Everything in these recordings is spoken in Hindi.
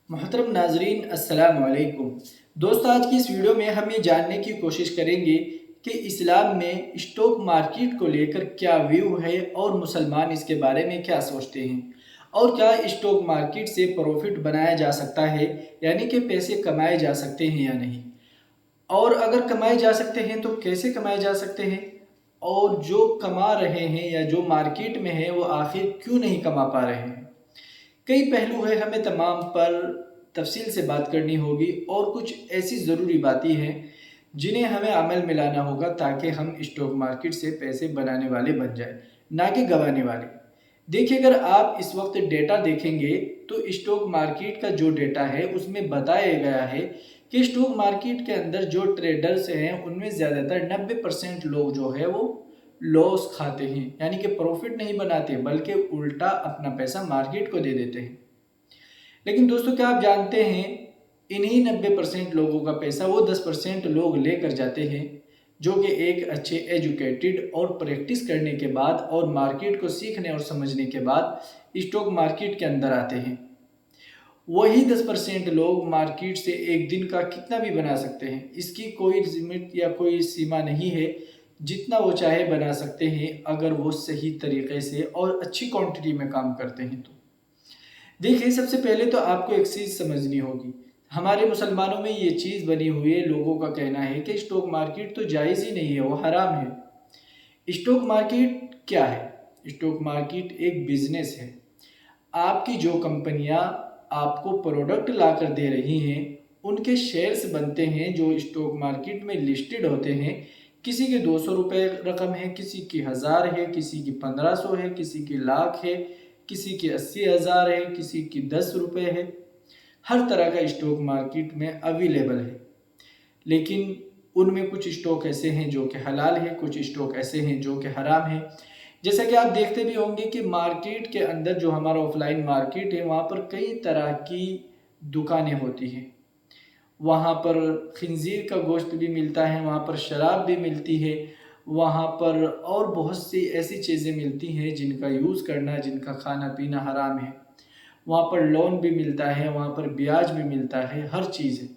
मोहतरम नाजरीन अस्सलाम वालेकुम। दोस्तों, आज की इस वीडियो में हम ये जानने की कोशिश करेंगे कि इस्लाम में स्टॉक मार्केट को लेकर क्या व्यू है और मुसलमान इसके बारे में क्या सोचते हैं, और क्या स्टॉक मार्केट से प्रॉफिट बनाया जा सकता है, यानी कि पैसे कमाए जा सकते हैं या नहीं, और अगर कमाए जा सकते हैं तो कैसे कमाए जा सकते हैं, और जो कमा रहे हैं या जो मार्केट में है वो आखिर क्यों नहीं कमा पा रहे हैं। कई पहलू है, हमें तमाम पर तफसील से बात करनी होगी और कुछ ऐसी ज़रूरी बातें हैं जिन्हें हमें अमल में लाना होगा ताकि हम स्टॉक मार्केट से पैसे बनाने वाले बन जाए, ना कि गंवाने वाले। देखिए, अगर आप इस वक्त डेटा देखेंगे तो स्टॉक मार्केट का जो डेटा है उसमें बताया गया है कि स्टॉक मार्केट के अंदर जो ट्रेडर्स हैं उनमें ज़्यादातर 90% लोग जो है वो लॉस खाते हैं, यानी कि प्रॉफिट नहीं बनाते बल्कि उल्टा अपना पैसा मार्केट को दे देते हैं। लेकिन दोस्तों, क्या आप जानते हैं इन्हीं 90% लोगों का पैसा वो 10% लोग लेकर जाते हैं जो कि एक अच्छे एजुकेटेड और प्रैक्टिस करने के बाद और मार्केट को सीखने और समझने के बाद स्टॉक मार्केट के अंदर आते हैं। वही 10% लोग मार्केट से एक दिन का कितना भी बना सकते हैं, इसकी कोई लिमिट या कोई सीमा नहीं है। जितना वो चाहे बना सकते हैं अगर वो सही तरीके से और अच्छी क्वांटिटी में काम करते हैं तो। देखिए, सबसे पहले तो आपको एक चीज़ समझनी होगी। हमारे मुसलमानों में ये चीज़ बनी हुई है, लोगों का कहना है कि स्टॉक मार्केट तो जायज़ ही नहीं है, वो हराम है। स्टॉक मार्केट क्या है? स्टॉक मार्केट एक बिजनेस है। आपकी जो कंपनियां आपको प्रोडक्ट ला कर दे रही हैं उनके शेयर्स बनते हैं जो स्टॉक मार्केट में लिस्टेड होते हैं। किसी के 200 रुपये रकम है, किसी की 1000 है, किसी की 1500 है, किसी की लाख है, किसी की 80,000 है, किसी की 10 रुपये है। हर तरह का स्टॉक मार्केट में अवेलेबल है। लेकिन उनमें कुछ स्टॉक ऐसे हैं जो कि हलाल है, कुछ स्टॉक ऐसे हैं जो कि हराम है। जैसा कि आप देखते भी होंगे कि मार्केट के अंदर जो हमारा ऑफलाइन मार्केट है वहाँ पर कई तरह की दुकानें होती हैं। वहाँ पर खिंजीर का गोश्त भी मिलता है, वहाँ पर शराब भी मिलती है, वहाँ पर और बहुत सी ऐसी चीज़ें मिलती हैं जिनका यूज़ करना, जिनका खाना पीना हराम है। वहाँ पर लोन भी मिलता है, वहाँ पर ब्याज भी मिलता है, हर चीज़ है।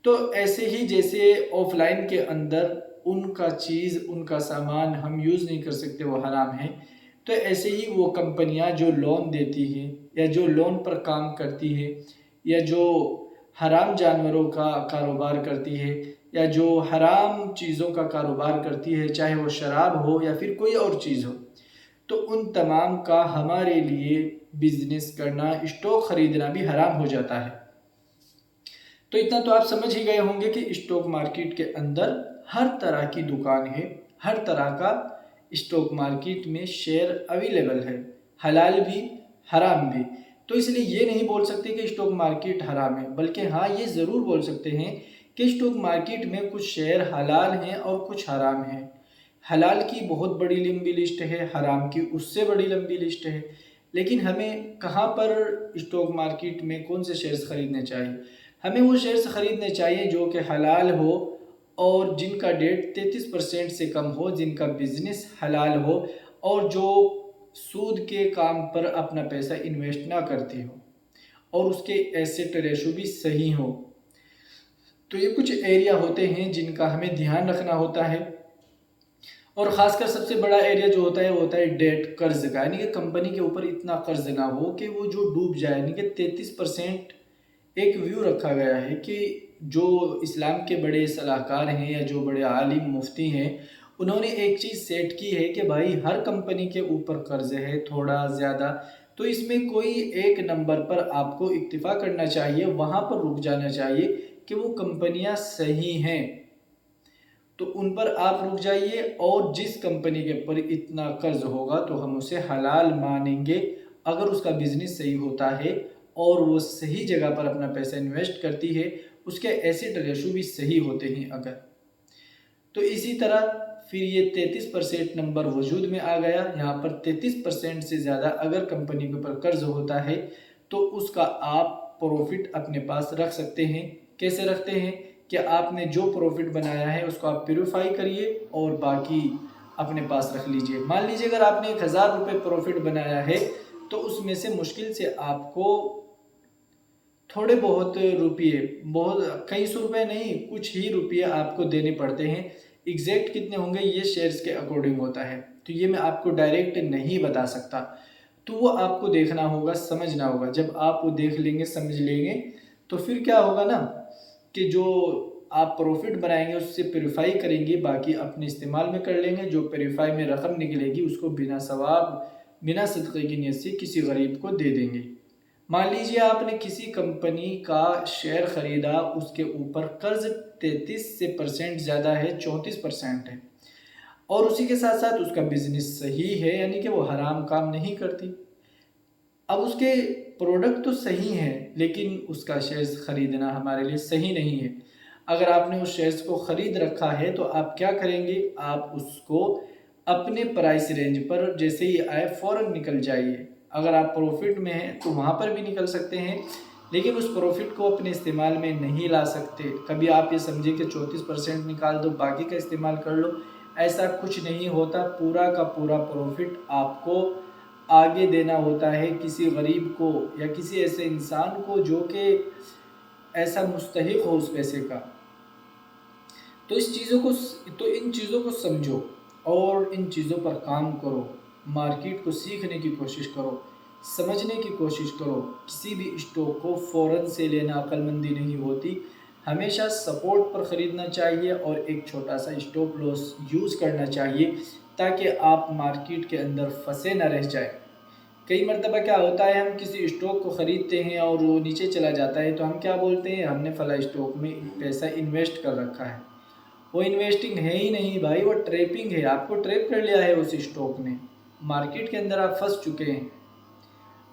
तो ऐसे ही जैसे ऑफलाइन के अंदर उनका चीज़, उनका सामान हम यूज़ नहीं कर सकते, वो हराम है। तो ऐसे ही वो कंपनियां जो लोन देती हैं या जो लोन पर काम करती है या जो हराम जानवरों का कारोबार करती है या जो हराम चीज़ों का कारोबार करती है, चाहे वो शराब हो या फिर कोई और चीज़ हो, तो उन तमाम का हमारे लिए बिजनेस करना, स्टॉक खरीदना भी हराम हो जाता है। तो इतना तो आप समझ ही गए होंगे कि स्टॉक मार्केट के अंदर हर तरह की दुकान है, हर तरह का स्टॉक मार्केट में शेयर अवेलेबल है, हलाल भी हराम भी। तो इसलिए ये नहीं बोल सकते कि स्टॉक मार्केट हराम है, बल्कि हाँ ये ज़रूर बोल सकते हैं कि स्टॉक मार्केट में कुछ शेयर हलाल हैं और कुछ हराम हैं। हलाल की बहुत बड़ी लंबी लिस्ट है, हराम की उससे बड़ी लंबी लिस्ट है। लेकिन हमें कहाँ पर स्टॉक मार्केट में कौन से शेयर्स खरीदने चाहिए? हमें वो शेयर्स खरीदने चाहिए जो कि हलाल हो और जिनका डेट 33% से कम हो, जिनका बिजनेस हलाल हो और जो सूद के काम पर अपना पैसा इन्वेस्ट ना करती हो और उसके एसेट रेशो भी सही हो। तो ये कुछ एरिया होते हैं जिनका हमें ध्यान रखना होता है। और ख़ासकर सबसे बड़ा एरिया जो होता है वो होता है डेट, कर्ज का, यानी कि कंपनी के ऊपर इतना कर्ज ना हो कि वो जो डूब जाए। यानी कि 33% एक व्यू रखा गया है कि जो इस्लाम के बड़े सलाहकार हैं या जो बड़े आलिम मुफ्ती हैं उन्होंने एक चीज़ सेट की है कि भाई हर कंपनी के ऊपर कर्ज है, थोड़ा ज़्यादा, तो इसमें कोई एक नंबर पर आपको इक्तिफा करना चाहिए, वहाँ पर रुक जाना चाहिए कि वो कंपनियाँ सही हैं, तो उन पर आप रुक जाइए। और जिस कंपनी के ऊपर इतना कर्ज होगा तो हम उसे हलाल मानेंगे अगर उसका बिजनेस सही होता है और वो सही जगह पर अपना पैसा इन्वेस्ट करती है, उसके एसेट रेशो भी सही होते हैं अगर। तो इसी तरह फिर ये 33% नंबर वजूद में आ गया। यहाँ पर 33% से ज़्यादा अगर कंपनी के ऊपर कर्ज होता है तो उसका आप प्रॉफिट अपने पास रख सकते हैं। कैसे रखते हैं कि आपने जो प्रॉफिट बनाया है उसको आप प्योरीफाई करिए और बाकी अपने पास रख लीजिए। मान लीजिए अगर आपने 1000 रुपये प्रॉफिट बनाया है तो उसमें से मुश्किल से आपको थोड़े बहुत रुपये, बहुत कई सौ रुपये नहीं, कुछ ही रुपये आपको देने पड़ते हैं। एग्जैक्ट कितने होंगे ये शेयर्स के अकॉर्डिंग होता है, तो ये मैं आपको डायरेक्ट नहीं बता सकता। तो वो आपको देखना होगा, समझना होगा। जब आप वो देख लेंगे, समझ लेंगे, तो फिर क्या होगा ना कि जो आप प्रॉफिट बनाएंगे उससे प्योरीफाई करेंगे, बाकी अपने इस्तेमाल में कर लेंगे। जो प्योरीफाई में रकम निकलेगी उसको बिना सवाब, बिना सदक़े की नीयत से किसी गरीब को दे देंगे। मान लीजिए आपने किसी कंपनी का शेयर ख़रीदा, उसके ऊपर कर्ज 33 से % ज़्यादा है, 34% है, और उसी के साथ साथ उसका बिजनेस सही है, यानी कि वो हराम काम नहीं करती। अब उसके प्रोडक्ट तो सही हैं, लेकिन उसका शेयर्स ख़रीदना हमारे लिए सही नहीं है। अगर आपने उस शेयर्स को ख़रीद रखा है तो आप क्या करेंगे, आप उसको अपने प्राइस रेंज पर जैसे ही आए फ़ौरन निकल जाइए। अगर आप प्रॉफिट में हैं तो वहाँ पर भी निकल सकते हैं, लेकिन उस प्रॉफिट को अपने इस्तेमाल में नहीं ला सकते। कभी आप ये समझिए कि 34% निकाल दो, बाकी का इस्तेमाल कर लो, ऐसा कुछ नहीं होता। पूरा का पूरा प्रॉफिट आपको आगे देना होता है किसी गरीब को या किसी ऐसे इंसान को जो कि ऐसा मुस्तहिक हो उस पैसे का। तो इन चीज़ों को समझो और इन चीज़ों पर काम करो। मार्केट को सीखने की कोशिश करो, समझने की कोशिश करो। किसी भी स्टॉक को फ़ौरन से लेना अक्लमंदी नहीं होती। हमेशा सपोर्ट पर ख़रीदना चाहिए और एक छोटा सा स्टॉप लॉस यूज़ करना चाहिए, ताकि आप मार्केट के अंदर फंसे न रह जाए। कई मरतबा क्या होता है, हम किसी स्टॉक को ख़रीदते हैं और वो नीचे चला जाता है तो हम क्या बोलते हैं, हमने फला स्टॉक में पैसा इन्वेस्ट कर रखा है। वो इन्वेस्टिंग है ही नहीं भाई, वो ट्रैपिंग है। आपको ट्रैप कर लिया है उस स्टॉक ने। मार्केट के अंदर आप फंस चुके हैं।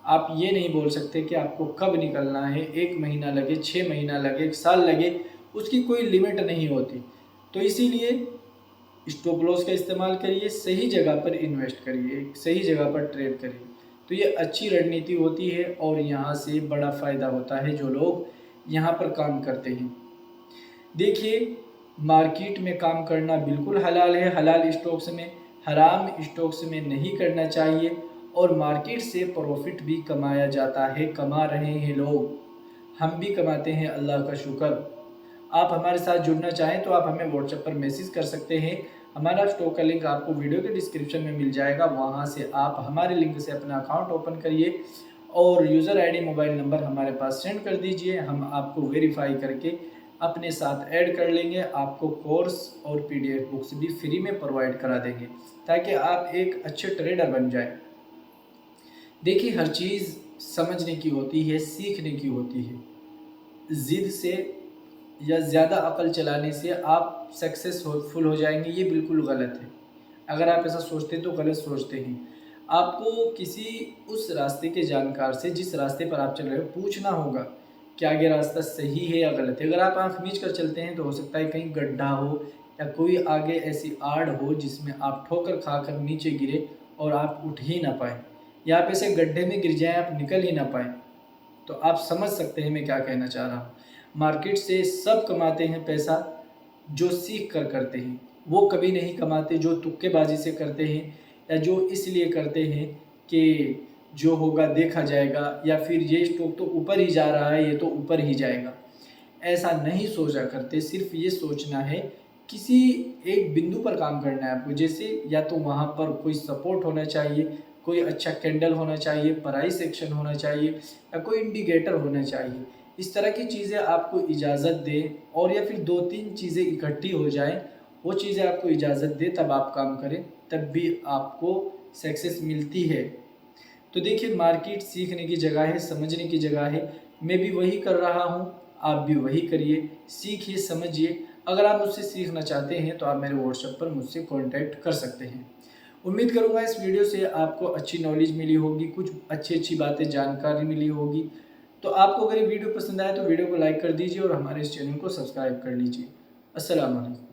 आप ये नहीं बोल सकते कि आपको कब निकलना है, 1 महीना लगे, 6 महीना लगे, 1 साल लगे, उसकी कोई लिमिट नहीं होती। तो इसीलिए स्टॉप लॉस का इस्तेमाल करिए, सही जगह पर इन्वेस्ट करिए, सही जगह पर ट्रेड करिए। तो ये अच्छी रणनीति होती है और यहाँ से बड़ा फ़ायदा होता है जो लोग यहाँ पर काम करते हैं। देखिए, मार्केट में काम करना बिल्कुल हलाल है, हलाल स्टॉक्स में, हराम स्टॉक्स में नहीं करना चाहिए। और मार्केट से प्रॉफिट भी कमाया जाता है, कमा रहे हैं लोग, हम भी कमाते हैं, अल्लाह का शुक्र। आप हमारे साथ जुड़ना चाहें तो आप हमें व्हाट्सएप पर मैसेज कर सकते हैं। हमारा स्टॉक का लिंक आपको वीडियो के डिस्क्रिप्शन में मिल जाएगा, वहाँ से आप हमारे लिंक से अपना अकाउंट ओपन करिए और यूज़र आईडी, मोबाइल नंबर हमारे पास सेंड कर दीजिए। हम आपको वेरीफाई करके अपने साथ ऐड कर लेंगे। आपको कोर्स और PDF बुक्स भी फ्री में प्रोवाइड करा देंगे, ताकि आप एक अच्छे ट्रेडर बन जाएं। देखिए, हर चीज़ समझने की होती है, सीखने की होती है। ज़िद से या ज़्यादा अकल चलाने से आप सक्सेसफुल हो जाएंगे, ये बिल्कुल गलत है। अगर आप ऐसा सोचते हैं तो गलत सोचते हैं। आपको किसी उस रास्ते के जानकार से, जिस रास्ते पर आप चल रहे हो, पूछना होगा कि आगे रास्ता सही है या गलत है। अगर आप आँख मीच कर चलते हैं तो हो सकता है कहीं गड्ढा हो या कोई आगे ऐसी आड़ हो जिसमें आप ठोकर खाकर नीचे गिरे और आप उठ ही ना पाए, या आप ऐसे गड्ढे में गिर जाएं, आप निकल ही ना पाए। तो आप समझ सकते हैं मैं क्या कहना चाह रहा हूँ। मार्केट से सब कमाते हैं पैसा जो सीख कर करते हैं, वो कभी नहीं कमाते जो तुक्केबाजी से करते हैं या जो इसलिए करते हैं कि जो होगा देखा जाएगा, या फिर ये स्टॉक तो ऊपर ही जा रहा है, ये तो ऊपर ही जाएगा। ऐसा नहीं सोचा करते। सिर्फ ये सोचना है, किसी एक बिंदु पर काम करना है आपको। जैसे या तो वहाँ पर कोई सपोर्ट होना चाहिए, कोई अच्छा कैंडल होना चाहिए, प्राइस एक्शन होना चाहिए, या कोई इंडिकेटर होना चाहिए। इस तरह की चीज़ें आपको इजाज़त दें, और या फिर 2-3 चीज़ें इकट्ठी हो जाएं, वो चीज़ें आपको इजाज़त दें, तब आप काम करें, तब भी आपको सक्सेस मिलती है। तो देखिए, मार्केट सीखने की जगह है, समझने की जगह है। मैं भी वही कर रहा हूँ, आप भी वही करिए, सीखिए, समझिए। अगर आप मुझसे सीखना चाहते हैं तो आप मेरे व्हाट्सएप पर मुझसे कॉन्टैक्ट कर सकते हैं। उम्मीद करूँगा इस वीडियो से आपको अच्छी नॉलेज मिली होगी, कुछ अच्छी बातें, जानकारी मिली होगी। तो आपको अगर ये वीडियो पसंद आए तो वीडियो को लाइक कर दीजिए और हमारे इस चैनल को सब्सक्राइब कर लीजिए। अस्सलाम वालेकुम।